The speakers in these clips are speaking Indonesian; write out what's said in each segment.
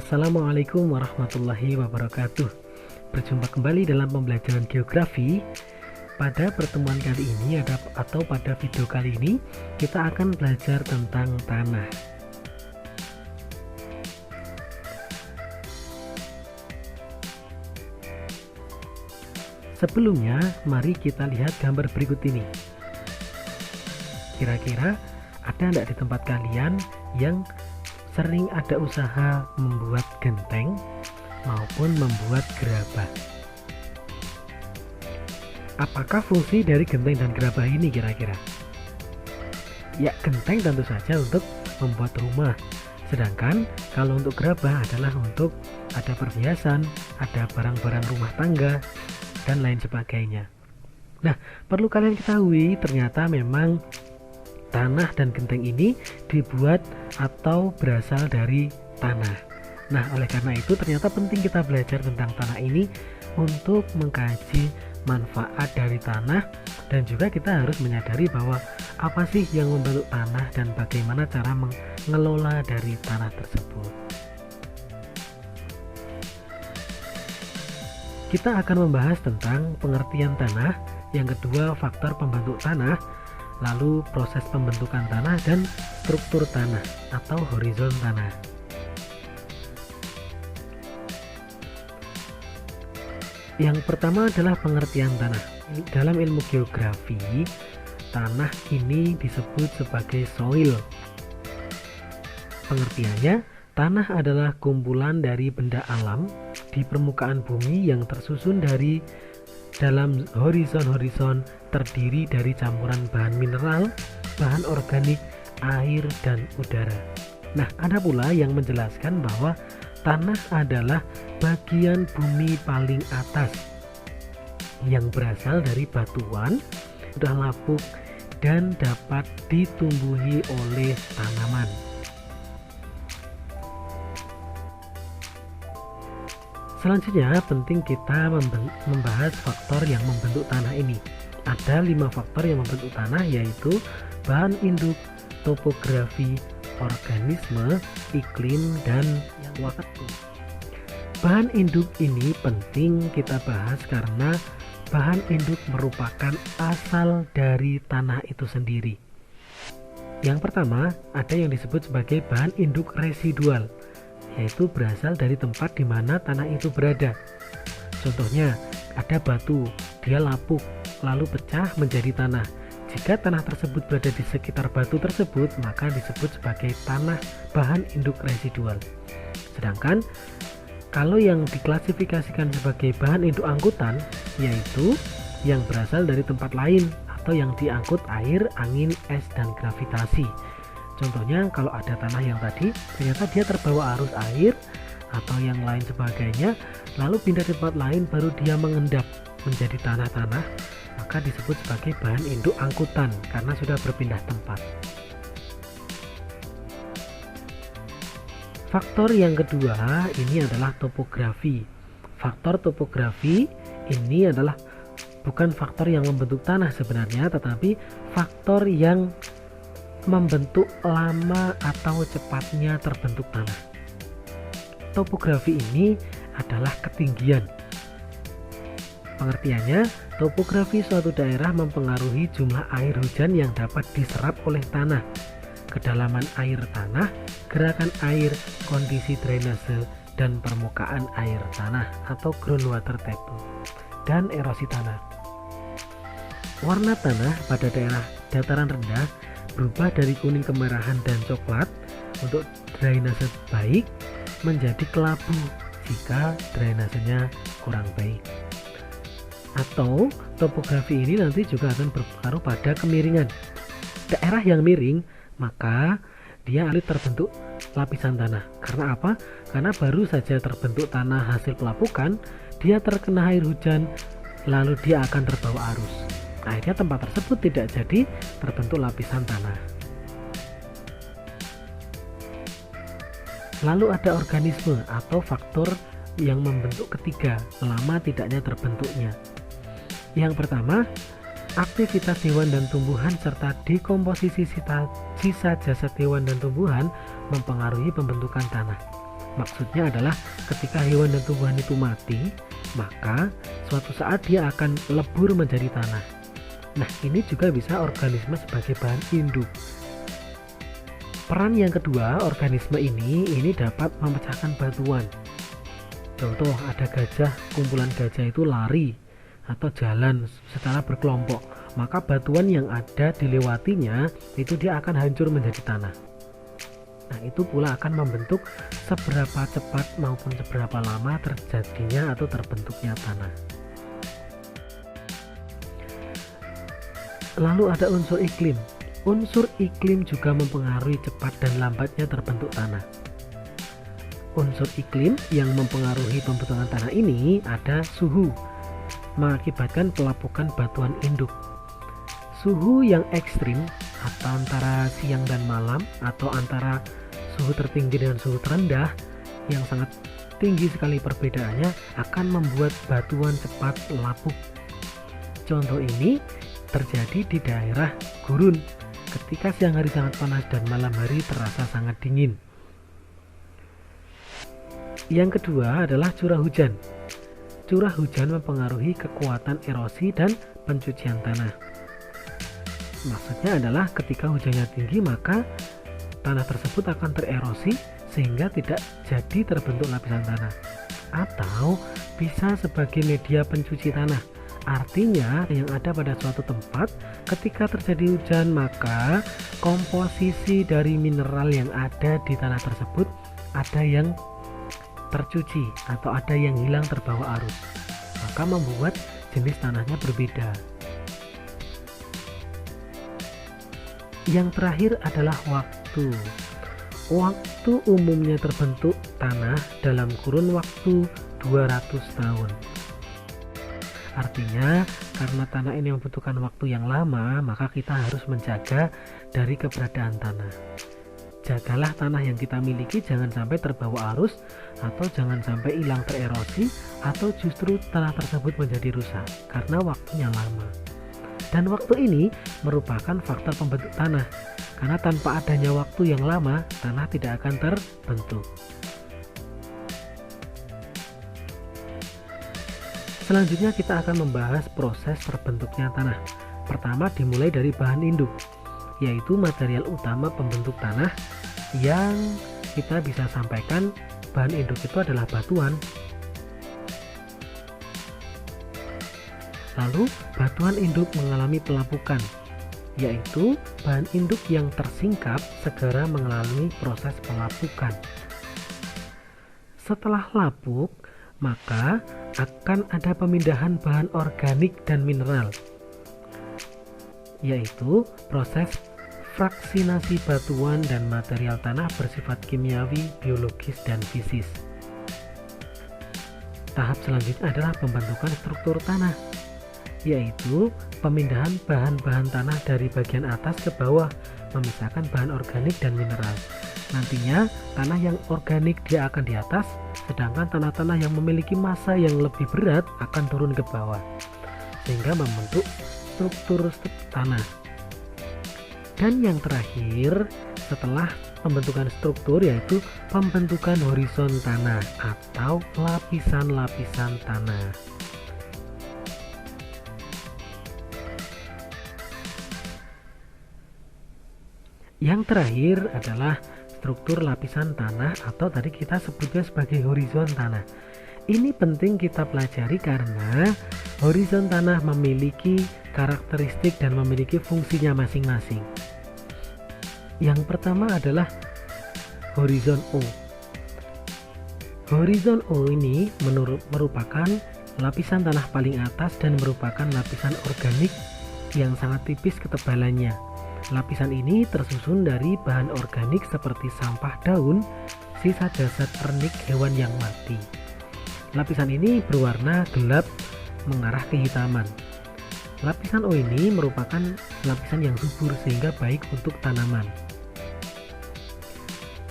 Assalamualaikum warahmatullahi wabarakatuh. Berjumpa kembali dalam pembelajaran geografi. Pada pertemuan kali ini atau pada video kali ini kita akan belajar tentang tanah. Sebelumnya, mari kita lihat gambar berikut ini. Kira-kira ada enggak di tempat kalian yang sering ada usaha membuat genteng maupun membuat gerabah? Apakah fungsi dari genteng dan gerabah ini kira-kira? Ya, genteng tentu saja untuk membuat rumah. Sedangkan kalau untuk gerabah adalah untuk ada perhiasan, ada barang-barang rumah tangga, dan lain sebagainya. Nah, perlu kalian ketahui ternyata memang tanah dan genteng ini dibuat atau berasal dari tanah. Nah, oleh karena itu ternyata penting kita belajar tentang tanah ini untuk mengkaji manfaat dari tanah, dan juga kita harus menyadari bahwa apa sih yang membentuk tanah dan bagaimana cara mengelola dari tanah tersebut. Kita akan membahas tentang pengertian tanah, yang kedua faktor pembentuk tanah, lalu proses pembentukan tanah dan struktur tanah atau horizon tanah. Yang pertama adalah pengertian tanah. Dalam ilmu geografi, tanah ini disebut sebagai soil. Pengertiannya, tanah adalah kumpulan dari benda alam di permukaan bumi yang tersusun dari dalam horizon-horizon, terdiri dari campuran bahan mineral, bahan organik, air, dan udara. Nah, ada pula yang menjelaskan bahwa tanah adalah bagian bumi paling atas yang berasal dari batuan, udah lapuk, dan dapat ditumbuhi oleh tanaman. Selanjutnya penting kita membahas faktor yang membentuk tanah ini. Ada 5 faktor yang membentuk tanah, yaitu bahan induk, topografi, organisme, iklim, dan waktu. Bahan induk ini penting kita bahas karena bahan induk merupakan asal dari tanah itu sendiri. Yang pertama, ada yang disebut sebagai bahan induk residual, yaitu berasal dari tempat di mana tanah itu berada. Contohnya, ada batu, dia lapuk, lalu pecah menjadi tanah. Jika tanah tersebut berada di sekitar batu tersebut, maka disebut sebagai tanah bahan induk residual. Sedangkan, kalau yang diklasifikasikan sebagai bahan induk angkutan, yaitu yang berasal dari tempat lain atau yang diangkut air, angin, es, dan gravitasi. Contohnya, kalau ada tanah yang tadi ternyata dia terbawa arus air atau yang lain sebagainya, lalu pindah ke tempat lain baru dia mengendap menjadi tanah-tanah, maka disebut sebagai bahan induk angkutan karena sudah berpindah tempat. Faktor yang kedua ini adalah topografi. Faktor topografi ini adalah bukan faktor yang membentuk tanah sebenarnya, tetapi faktor yang membentuk lama atau cepatnya terbentuk tanah. Topografi ini adalah ketinggian. Pengertiannya, topografi suatu daerah mempengaruhi jumlah air hujan yang dapat diserap oleh tanah, kedalaman air tanah, gerakan air, kondisi drainase, dan permukaan air tanah atau groundwater table, dan erosi tanah. Warna tanah pada daerah dataran rendah berubah dari kuning kemerahan dan coklat untuk drainase baik menjadi kelabu jika drainasenya kurang baik. Atau topografi ini nanti juga akan berpengaruh pada kemiringan. Daerah yang miring maka dia akan terbentuk lapisan tanah. Karena apa? Karena baru saja terbentuk tanah hasil pelapukan, dia terkena air hujan, lalu dia akan terbawa arus. Akhirnya tempat tersebut tidak jadi terbentuk lapisan tanah. Lalu ada organisme atau faktor yang membentuk ketiga lama tidaknya terbentuknya. Yang pertama, aktivitas hewan dan tumbuhan serta dekomposisi sisa jasad hewan dan tumbuhan mempengaruhi pembentukan tanah. Maksudnya adalah ketika hewan dan tumbuhan itu mati, maka suatu saat dia akan lebur menjadi tanah. Nah, ini juga bisa organisme sebagai bahan induk. Peran yang kedua, organisme ini dapat memecahkan batuan. Contoh, ada gajah, kumpulan gajah itu lari atau jalan secara berkelompok, maka batuan yang ada dilewatinya itu dia akan hancur menjadi tanah. Nah, itu pula akan membentuk seberapa cepat maupun seberapa lama terjadinya atau terbentuknya tanah. Lalu ada unsur iklim. Unsur iklim juga mempengaruhi cepat dan lambatnya terbentuk tanah. Unsur iklim yang mempengaruhi pembentukan tanah ini ada suhu, mengakibatkan pelapukan batuan induk. Suhu yang ekstrim atau antara siang dan malam atau antara suhu tertinggi dengan suhu terendah yang sangat tinggi sekali perbedaannya akan membuat batuan cepat lapuk. Contoh ini terjadi di daerah gurun ketika siang hari sangat panas dan malam hari terasa sangat dingin. Yang kedua adalah curah hujan. Curah hujan mempengaruhi kekuatan erosi dan pencucian tanah. Maksudnya adalah ketika hujannya tinggi maka tanah tersebut akan tererosi sehingga tidak jadi terbentuk lapisan tanah, atau bisa sebagai media pencuci tanah. Artinya yang ada pada suatu tempat ketika terjadi hujan maka komposisi dari mineral yang ada di tanah tersebut ada yang tercuci atau ada yang hilang terbawa arus, maka membuat jenis tanahnya berbeda. Yang terakhir adalah waktu. Waktu umumnya terbentuk tanah dalam kurun waktu 200 tahun. Artinya, karena tanah ini membutuhkan waktu yang lama, maka kita harus menjaga dari keberadaan tanah. Jagalah tanah yang kita miliki jangan sampai terbawa arus, atau jangan sampai hilang tererosi, atau justru tanah tersebut menjadi rusak, karena waktunya lama. Dan waktu ini merupakan faktor pembentuk tanah, karena tanpa adanya waktu yang lama, tanah tidak akan terbentuk. Selanjutnya kita akan membahas proses terbentuknya tanah. Pertama dimulai dari bahan induk, yaitu material utama pembentuk tanah yang kita bisa sampaikan bahan induk itu adalah batuan. Lalu batuan induk mengalami pelapukan, yaitu bahan induk yang tersingkap segera mengalami proses pelapukan. Setelah lapuk, maka akan ada pemindahan bahan organik dan mineral, yaitu proses fraksinasi batuan dan material tanah bersifat kimiawi, biologis, dan fisis. Tahap selanjutnya adalah pembentukan struktur tanah, yaitu pemindahan bahan-bahan tanah dari bagian atas ke bawah, memisahkan bahan organik dan mineral. Nantinya tanah yang organik dia akan di atas, sedangkan tanah-tanah yang memiliki massa yang lebih berat akan turun ke bawah, sehingga membentuk struktur tanah. Dan yang terakhir setelah pembentukan struktur yaitu pembentukan horizon tanah atau lapisan-lapisan tanah. Yang terakhir adalah struktur lapisan tanah atau tadi kita sebutnya sebagai horizon tanah. Ini penting kita pelajari karena horizon tanah memiliki karakteristik dan memiliki fungsinya masing-masing. Yang pertama adalah horizon O. Horizon O ini merupakan lapisan tanah paling atas dan merupakan lapisan organik yang sangat tipis ketebalannya. Lapisan ini tersusun dari bahan organik seperti sampah daun, sisa jasad pernik hewan yang mati. Lapisan ini berwarna gelap mengarah kehitaman. Lapisan O ini merupakan lapisan yang subur sehingga baik untuk tanaman.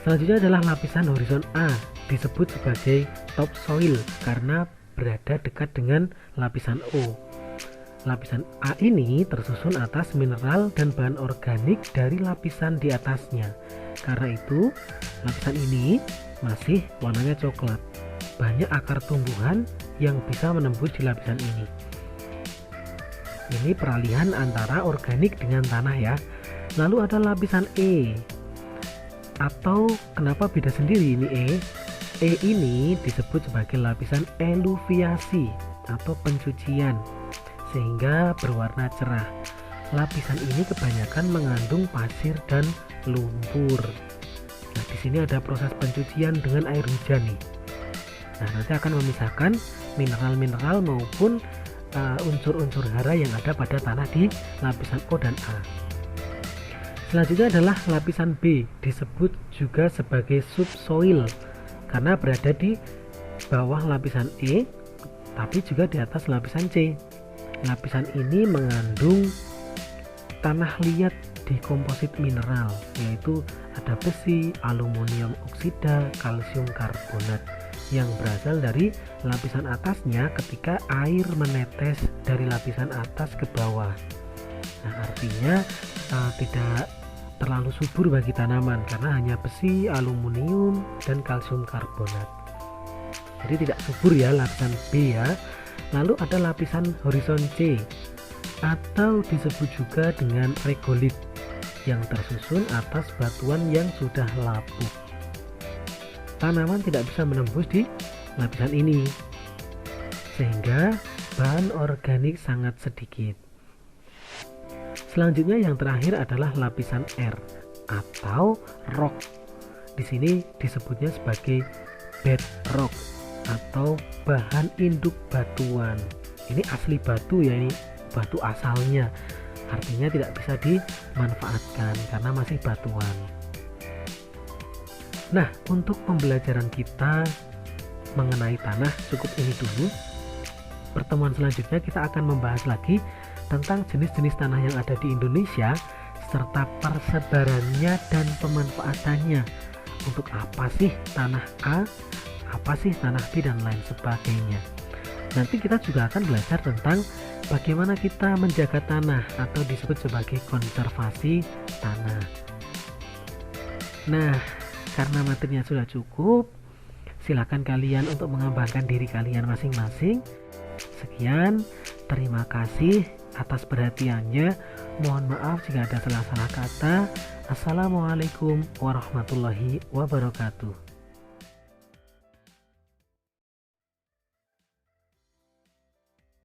Selanjutnya adalah lapisan horizon A, disebut sebagai topsoil karena berada dekat dengan lapisan O. Lapisan A ini tersusun atas mineral dan bahan organik dari lapisan di atasnya. Karena itu, lapisan ini masih warnanya coklat. Banyak akar tumbuhan yang bisa menembus di lapisan ini. Ini peralihan antara organik dengan tanah ya. Lalu ada lapisan E, atau kenapa beda sendiri ini E? E ini disebut sebagai lapisan eluviasi atau pencucian, sehingga berwarna cerah. Lapisan ini kebanyakan mengandung pasir dan lumpur. Nah, di sini ada proses pencucian dengan air hujan nih. Nah, nanti akan memisahkan mineral-mineral maupun unsur-unsur hara yang ada pada tanah di lapisan O dan A. Selanjutnya adalah lapisan B, disebut juga sebagai subsoil karena berada di bawah lapisan E, tapi juga di atas lapisan C. Lapisan ini mengandung tanah liat dekomposit mineral, yaitu ada besi, aluminium oksida, kalsium karbonat yang berasal dari lapisan atasnya ketika air menetes dari lapisan atas ke bawah. Nah, artinya tidak terlalu subur bagi tanaman karena hanya besi, aluminium, dan kalsium karbonat. Jadi tidak subur ya lapisan B ya. Lalu ada lapisan horizon C atau disebut juga dengan regolit yang tersusun atas batuan yang sudah lapuk. Tanaman tidak bisa menembus di lapisan ini sehingga bahan organik sangat sedikit. Selanjutnya yang terakhir adalah lapisan R atau rock. Di sini disebutnya sebagai bedrock atau bahan induk batuan. Ini asli batu ya, ini batu asalnya, artinya tidak bisa dimanfaatkan karena masih batuan. Nah, untuk pembelajaran kita mengenai tanah cukup ini dulu. Pertemuan selanjutnya kita akan membahas lagi tentang jenis-jenis tanah yang ada di Indonesia serta persebarannya dan pemanfaatannya. Untuk apa sih tanah A, apa sih tanah B, dan lain sebagainya. Nanti kita juga akan belajar tentang bagaimana kita menjaga tanah atau disebut sebagai konservasi tanah. Nah, karena materinya sudah cukup, silakan kalian untuk mengembangkan diri kalian masing-masing. Sekian, terima kasih atas perhatiannya. Mohon maaf jika ada salah-salah kata. Assalamualaikum warahmatullahi wabarakatuh.